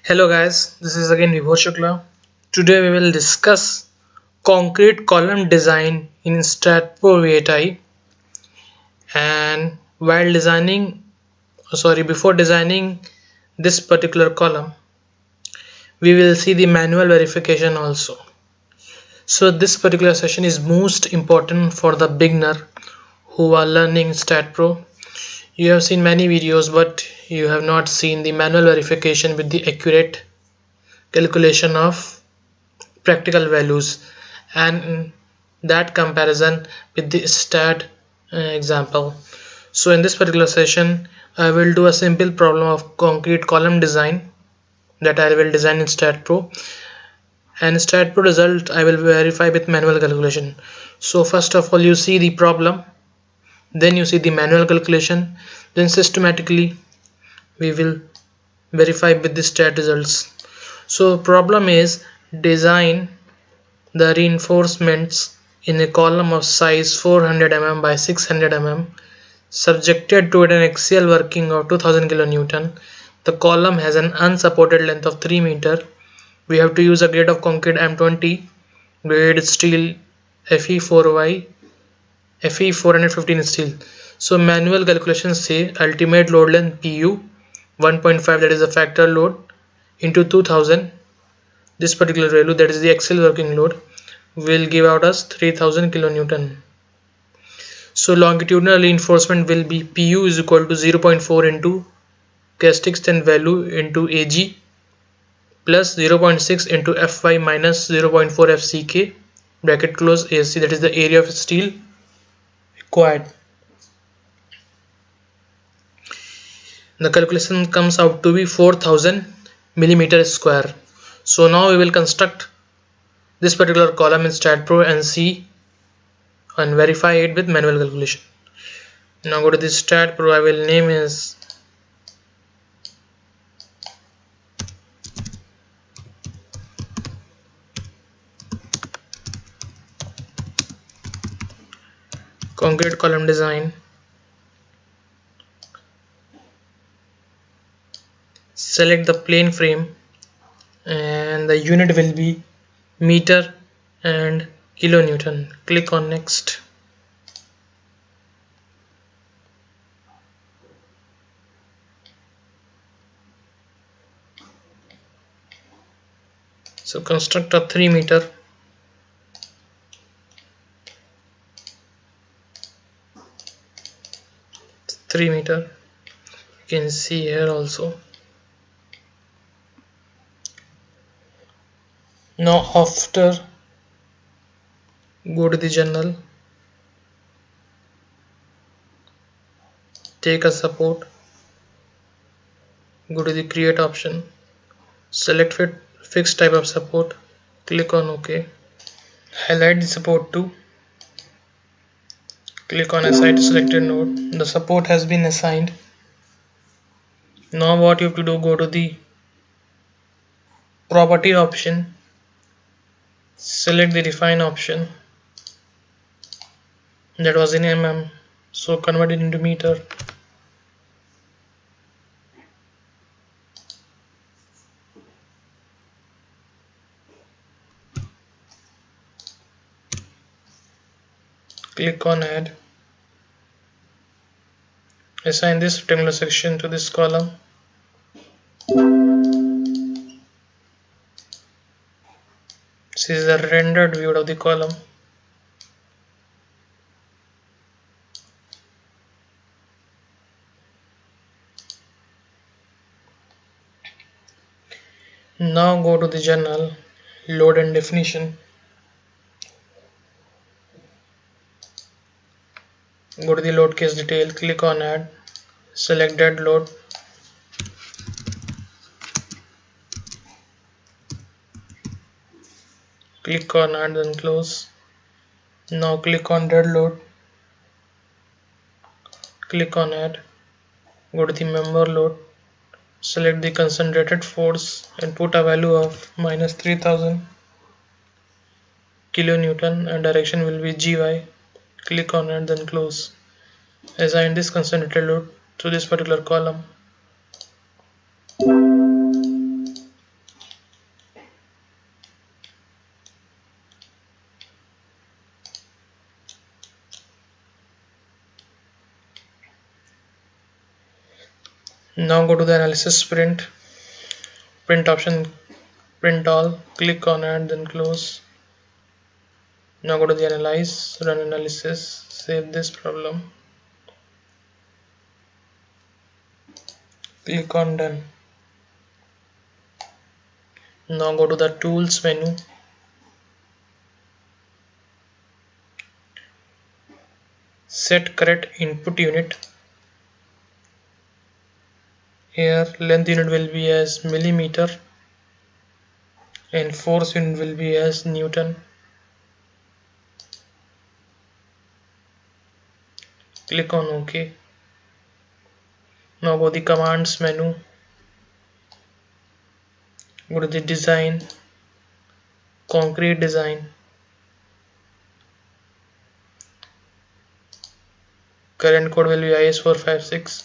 Hello guys, this is again Vibhor Shukla. Today we will discuss concrete column design in STAAD VHI. And before designing this particular column, we will see the manual verification also. So this particular session is most important for the beginner who are learning STAAD Pro. You have seen many videos, but you have not seen the manual verification with the accurate calculation of practical values and that comparison with the STAAD example. So in this particular session I will do a simple problem of concrete column design that I will design in STAAD Pro, and STAAD Pro result I will verify with manual calculation. So first of all you see the problem, then you see the manual calculation, then systematically we will verify with the STAAD results. So problem is design the reinforcements in a column of size 400 mm by 600 mm subjected to an axial working of 2000 kN. The column has an unsupported length of 3 meter. We have to use a grade of concrete M20, grade steel Fe4Y, Fe415 steel. So manual calculations say ultimate load length Pu 1.5, that is the factor load, into 2000, this particular value, that is the axial working load, will give out us 3000 kN. So longitudinal reinforcement will be Pu is equal to 0.4 into cast extent value into Ag plus 0.6 into Fy minus 0.4 Fck bracket close AC, that is the area of steel required. The calculation comes out to be 4000 millimeter square. So now we will construct this particular column in STAAD Pro and see and verify it with manual calculation. Now go to this STAAD Pro. I will name is concrete column design. Select the plane frame and the unit will be meter and kilonewton. Click on next. So construct a 3 meter you can see here also. Now after go to the journal, take a support, go to the create option, select fixed type of support, click on OK, highlight the support to, click on assign to selected node. The support has been assigned. Now what you have to do, go to the property option, select the refine option, that was in mm, so convert it into meter. Click on add, assign this rectangular section to this column. This is the rendered view of the column. Now go to the journal, load and definition. Go to the load case detail, click on add, select dead load. Click on add, then close. Now click on dead load, click on add, go to the member load, select the concentrated force and put a value of minus 3000 kilonewton and direction will be GY. Click on it, then close. Assign this concentrated load to this particular column. Now go to the analysis print option, print all, click on add, then close. Now go to the analyze, run analysis, save this problem, click on done. Now go to the tools menu, set correct input unit. Here length unit will be as millimeter and force unit will be as Newton. Click on OK. Now go to the commands menu, go to the design, concrete design, current code will be IS456,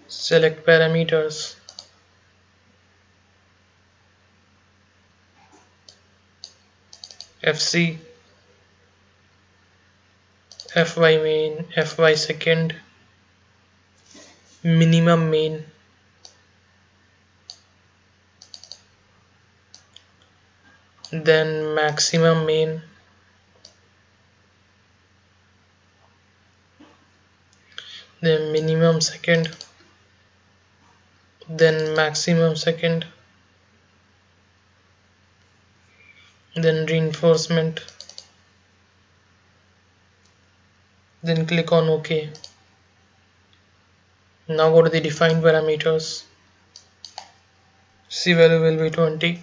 select parameters, FC, FY main, FY second, minimum main, then maximum main, then minimum second, then maximum second, then reinforcement, then click on OK. Now go to the defined parameters. C value will be 20,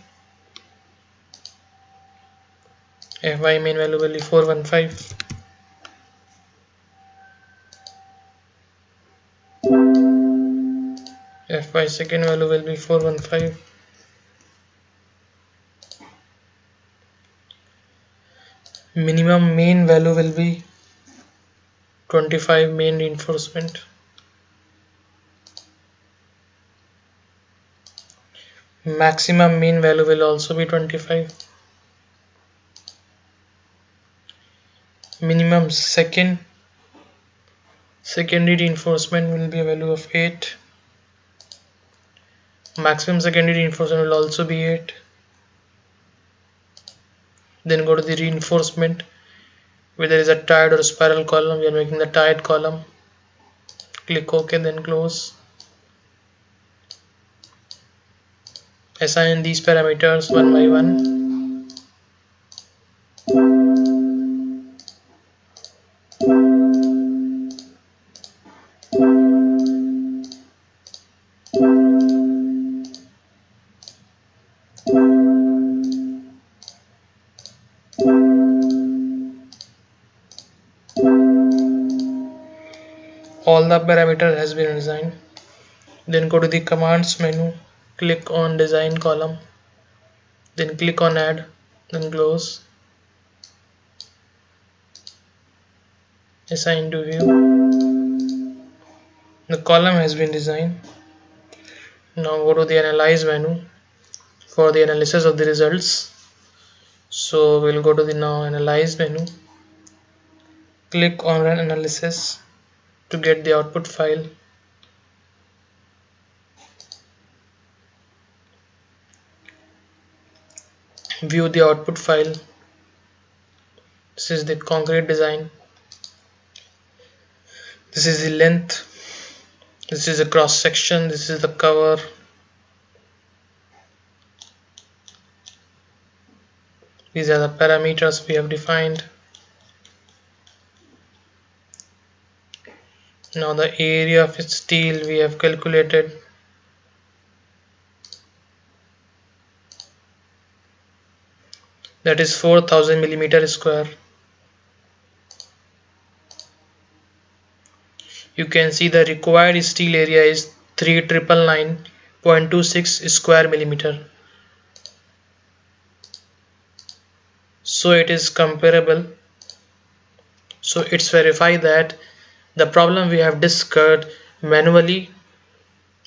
FY main value will be 415, FY second value will be 415, minimum main value will be 25 main reinforcement, maximum main value will also be 25, minimum secondary reinforcement will be a value of 8, maximum secondary reinforcement will also be 8. Then go to the reinforcement, whether there is a tied or a spiral column, we are making the tied column, click OK, then close. Assign these parameters one by one. All the parameter has been assigned. Then go to the commands menu, click on design column, then click on add, then close. Assign to view. The column has been designed. Now go to the analyze menu for the analysis of the results. So we'll go to the now analyze menu, click on run analysis to get the output file. View the output file. This is the concrete design. This is the length. This is a cross section. This is the cover. These are the parameters we have defined. Now the area of steel we have calculated. That is 4000 millimeter square. You can see the required steel area is 3999.26 square millimeter. So it is comparable. So it's verified that the problem we have discussed manually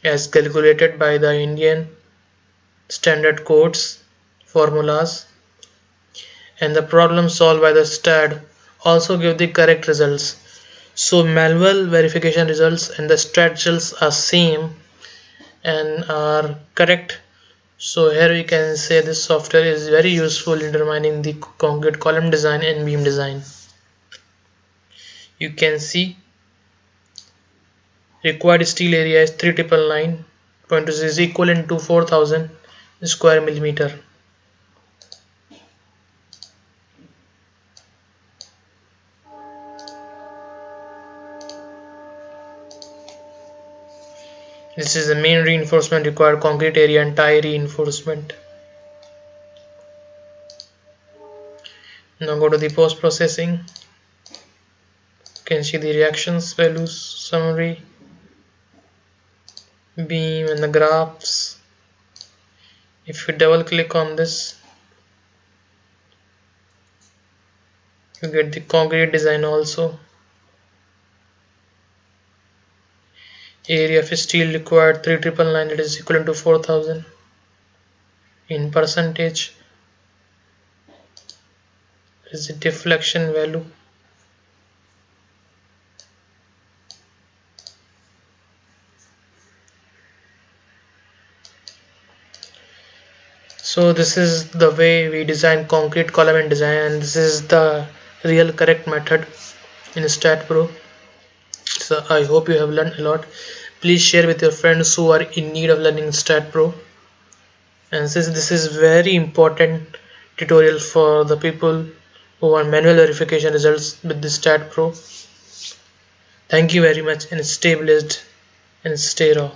as calculated by the Indian standard codes formulas and the problem solved by the STAAD also give the correct results. So manual verification results and the STAAD results are same and are correct. So here we can say this software is very useful in determining the concrete column design and beam design. You can see required steel area is 3999.2 is equivalent to 4000 square millimeter. This is the main reinforcement required concrete area and tie reinforcement. Now go to the post processing. You can see the reactions values, summary, beam and the graphs. If you double click on this, you get the concrete design also. Area of steel required 3999, that is equivalent to 4000 in percentage. Is the deflection value. So this is the way we design concrete column and design, and this is the real correct method in STAAD Pro. So I hope you have learned a lot. Please share with your friends who are in need of learning STAAD Pro. And since this is very important tutorial for the people who want manual verification results with the STAAD Pro. Thank you very much and stay blessed and stay raw.